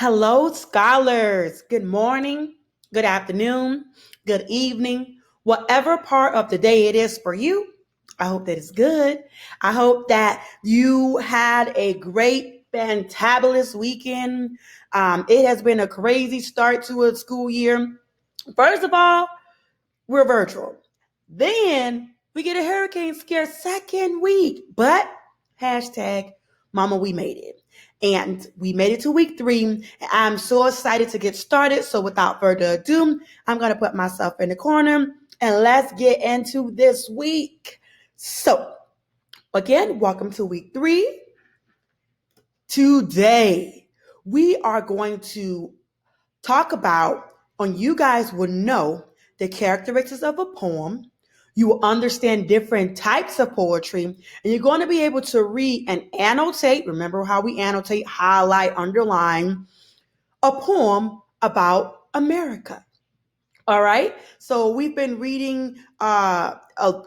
Hello, scholars. Good morning, good afternoon, good evening, whatever part of the day it is for you. I hope that it's good. I hope that you had a great, fantabulous weekend. It has been a crazy start to a school year. First of all, we're virtual. Then we get a hurricane scare second week. But hashtag mama, we made it. And we made it to week 3. And I'm so excited to get started. So without further ado, I'm going to put myself in the corner and let's get into this week. So again, welcome to week 3. Today, we are going to talk about, and you guys will know the characteristics of a poem. You will understand different types of poetry, and you're going to be able to read and annotate. Remember how we annotate, highlight, underline a poem about America. All right. So we've been reading a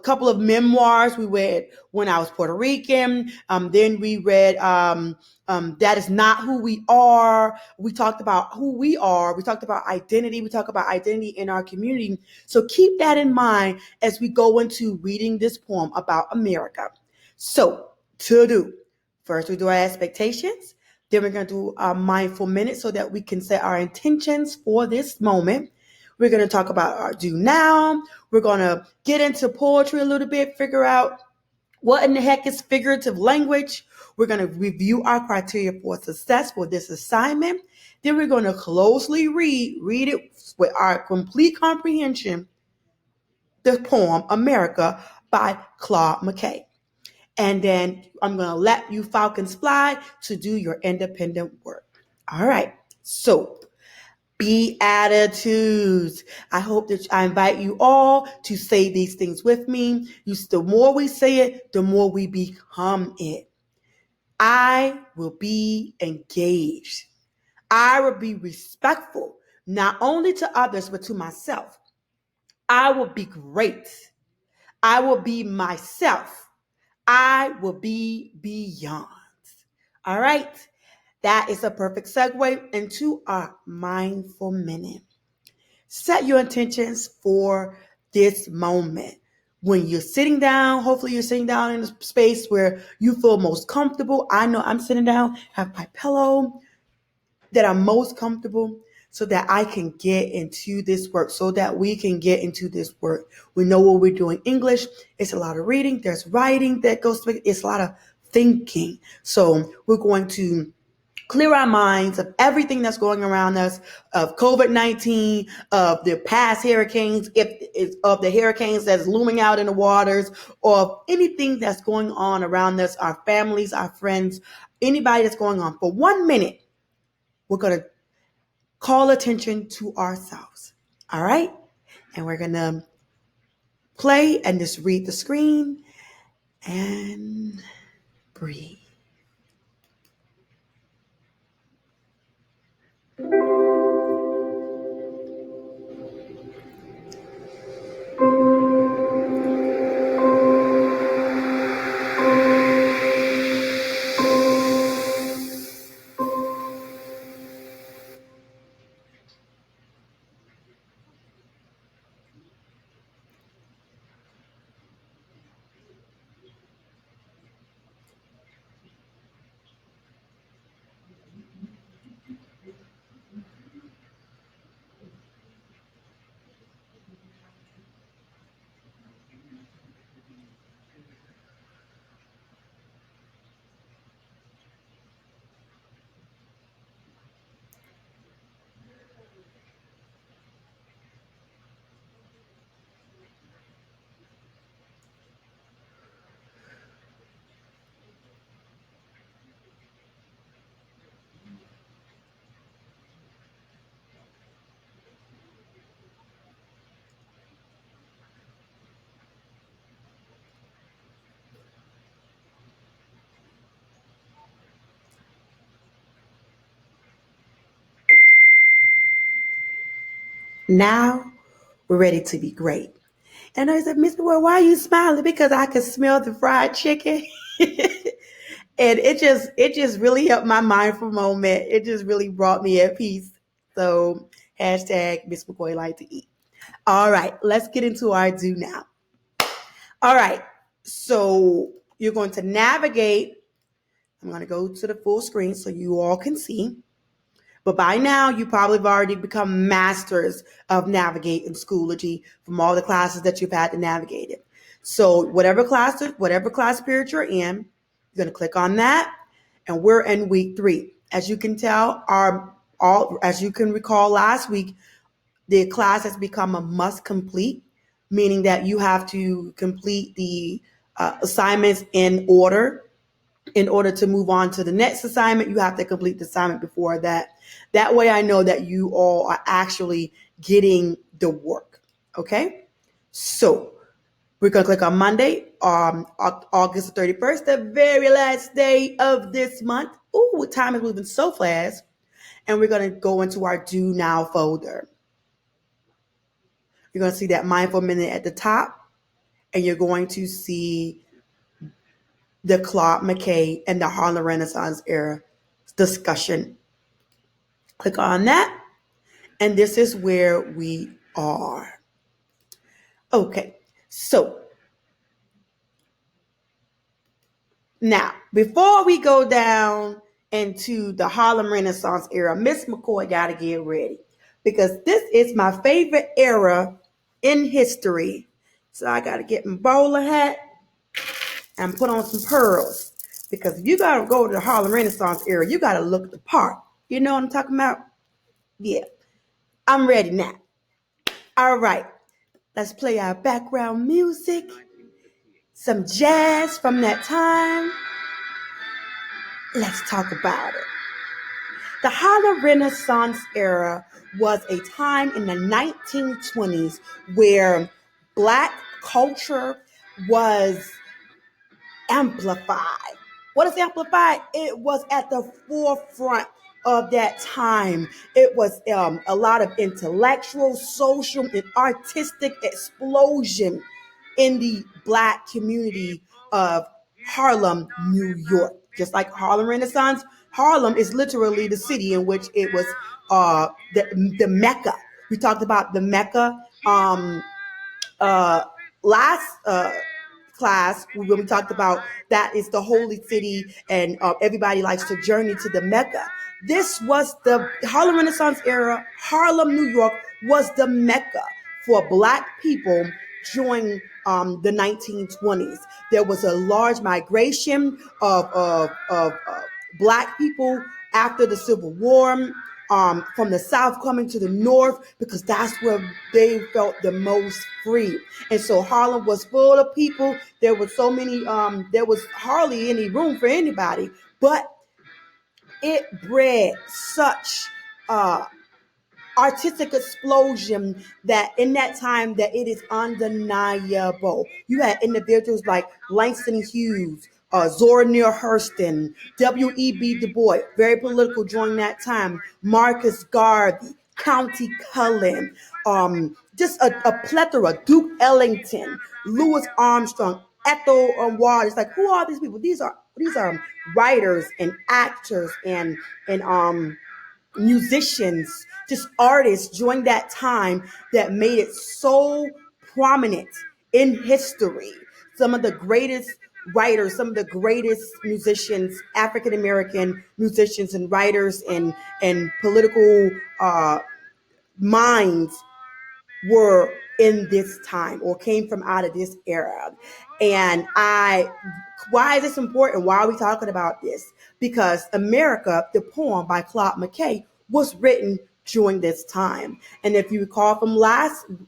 couple of memoirs. We read When I Was Puerto Rican. Then we read That Is Not Who We Are. We talked about who we are. We talked about identity. We talk about identity in our community. So keep that in mind as we go into reading this poem about America. So to do, first we do our expectations. Then we're going to do our mindful minute so that we can set our intentions for this moment. We're going to talk about our do now. We're going to get into poetry a little bit, figure out what in the heck is figurative language. We're going to review our criteria for success for this assignment. Then we're going to closely read it with our complete comprehension, the poem America by Claude McKay. And then I'm going to let you Falcons fly to do your independent work. All right. So Beatitudes. I hope that I invite you all to say these things with me. The more we say it, the more we become it. I will be engaged. I will be respectful, not only to others, but to myself. I will be great. I will be myself. I will be beyond. All right. That is a perfect segue into our mindful minute. Set your intentions for this moment. When you're sitting down, hopefully you're sitting down in a space where you feel most comfortable. I know I'm sitting down, have my pillow that I'm most comfortable so that I can get into this work, so that we can get into this work. We know what we're doing. English, it's a lot of reading. There's writing that goes to it. It's a lot of thinking. So we're going to clear our minds of everything that's going around us, of COVID-19, of the past hurricanes, of the hurricanes that's looming out in the waters, or of anything that's going on around us, our families, our friends, anybody that's going on. For 1 minute, we're going to call attention to ourselves. All right? And we're going to play and just read the screen and breathe. Now we're ready to be great. And I said, Miss Boy, why are you smiling? Because I can smell the fried chicken. And it just really helped my mindful moment. It just really brought me at peace. So hashtag Miss McCoy like to eat. All right, let's get into our do now. All right, so you're going to navigate. I'm going to go to the full screen so you all can see. But by now, you probably have already become masters of navigating Schoology from all the classes that you've had to navigate it. So whatever class period you're in, you're going to click on that, and we're in week 3. As you can tell, as you can recall last week, the class has become a must complete, meaning that you have to complete the assignments in order. In order to move on to the next assignment, you have to complete the assignment before that. That way I know that you all are actually getting the work. Okay? So we're going to click on Monday, August 31st, the very last day of this month. Ooh, time is moving so fast. And we're going to go into our Do Now folder. You're going to see that mindful minute at the top, and you're going to see the Claude McKay and the Harlem Renaissance era discussion. Click on that, and this is where we are. Okay, so now before we go down into the Harlem Renaissance era, Miss McCoy got to get ready because this is my favorite era in history. So I got to get my bowler hat and put on some pearls because if you got to go to the Harlem Renaissance era, you got to look the part. You know what I'm talking about? Yeah, I'm ready now. All right, let's play our background music, some jazz from that time. Let's talk about it. The Harlem Renaissance era was a time in the 1920s where Black culture was amplified. What is amplified? It was at the forefront of that time. It was a lot of intellectual, social, and artistic explosion in the Black community of Harlem, New York. Just like Harlem Renaissance, Harlem is literally the city in which it was the Mecca. We talked about the Mecca last class when we talked about that is the holy city and everybody likes to journey to the Mecca. This was the Harlem Renaissance era. Harlem, New York was the Mecca for Black people during the 1920s. There was a large migration of Black people after the Civil War, from the South coming to the North because that's where they felt the most free. And so Harlem was full of people. There was so many, there was hardly any room for anybody, but it bred such artistic explosion that in that time that it is undeniable. You had individuals like Langston Hughes, Zora Neale Hurston, W.E.B. Du Bois, very political during that time, Marcus Garvey, Countee Cullen, just a plethora, Duke Ellington, Louis Armstrong, Ethel Waters. Like, who are these people? These are writers and actors and musicians, just artists during that time that made it so prominent in history. Some of the greatest writers, some of the greatest musicians, African American musicians and writers and political minds were in this time or came from out of this era. And why is this important? Why are we talking about this? Because America, the poem by Claude McKay, was written during this time. And if you recall from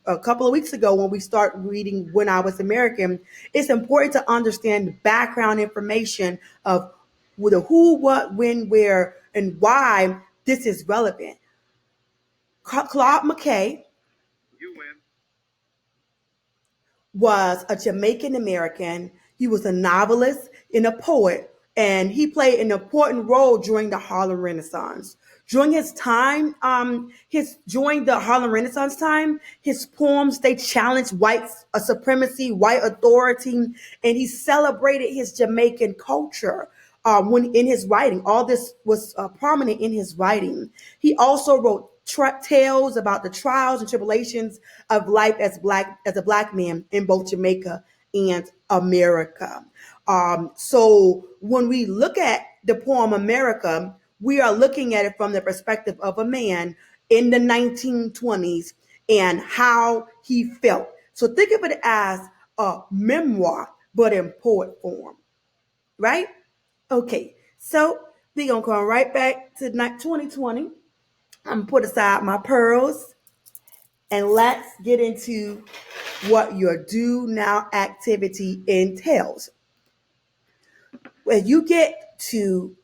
a couple of weeks ago when we start reading When I Was American, it's important to understand the background information of the who, what, when, where, and why this is relevant. Claude McKay was a Jamaican American. He was a novelist and a poet, and he played an important role during the Harlem Renaissance. During his time, during the Harlem Renaissance time, his poems they challenged white supremacy, white authority, and he celebrated his Jamaican culture. when in his writing. All this was prominent in his writing. He also wrote tales about the trials and tribulations of life as a black man in both Jamaica and America. So when we look at the poem America, we are looking at it from the perspective of a man in the 1920s and how he felt. So think of it as a memoir, but in poet form, right? Okay, so we're going to come right back to 2020. I'm going to put aside my pearls and let's get into what your do now activity entails. When you get to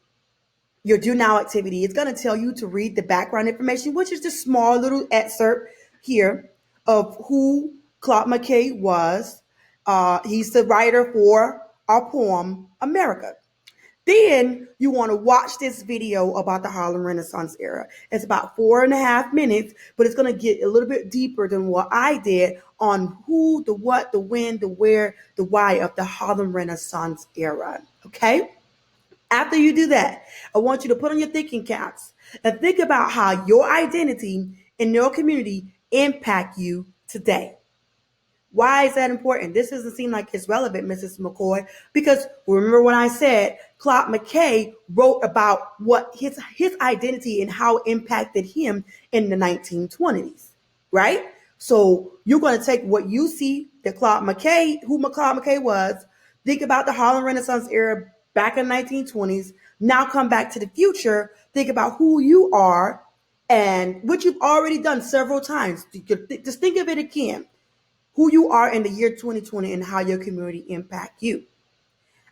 your do now activity, it's going to tell you to read the background information, which is just small little excerpt here of who Claude McKay was. He's the writer for our poem, America. Then you want to watch this video about the Harlem Renaissance era. It's about 4.5 minutes, but it's going to get a little bit deeper than what I did on who, the what, the when, the where, the why of the Harlem Renaissance era. Okay? After you do that, I want you to put on your thinking caps and think about how your identity and your community impact you today. Why is that important? This doesn't seem like it's relevant, Mrs. McCoy, because remember when I said Claude McKay wrote about what his identity and how it impacted him in the 1920s, right? So you're going to take what you see that Claude McKay, who Claude McKay was, think about the Harlem Renaissance era back in the 1920s, now come back to the future, think about who you are and what you've already done several times. Just think of it again, who you are in the year 2020 and how your community impact you.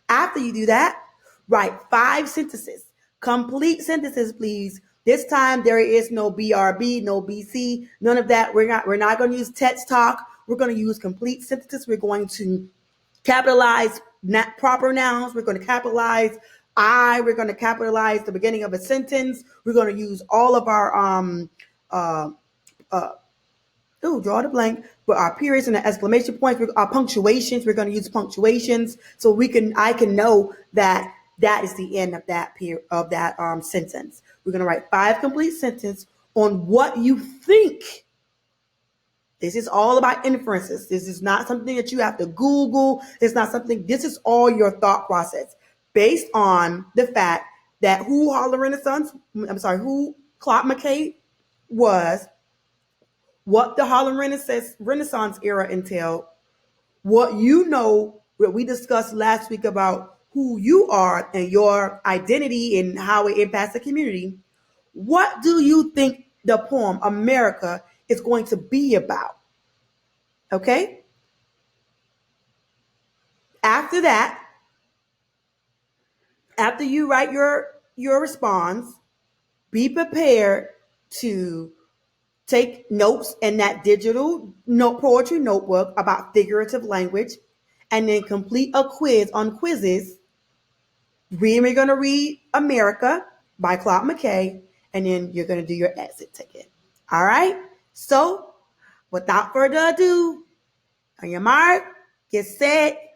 After you do that, write 5 sentences, complete sentences, please. This time there is no BRB, no BC, none of that. We're not going to use text talk. We're going to use complete sentences. We're going to capitalize proper nouns. We're going to capitalize I. We're going to capitalize the beginning of a sentence. We're going to use all of our draw the blank, but our periods and the exclamation points, our punctuations, we're going to use punctuations so I can know that that is the end of that period of that sentence. We're going to write 5 complete sentences on what you think. This is all about inferences. This is not something that you have to Google. It's not something, this is all your thought process based on the fact that who Claude McKay was, what the Harlem Renaissance era entailed, what what we discussed last week about who you are and your identity and how it impacts the community. What do you think the poem America is going to be about? Okay? After that, after you write your response, be prepared to take notes in that digital poetry notebook about figurative language, and then complete a quiz on quizzes. We're going to read America by Claude McKay, and then you're going to do your exit ticket. All right? So, without further ado, on your mark, get set,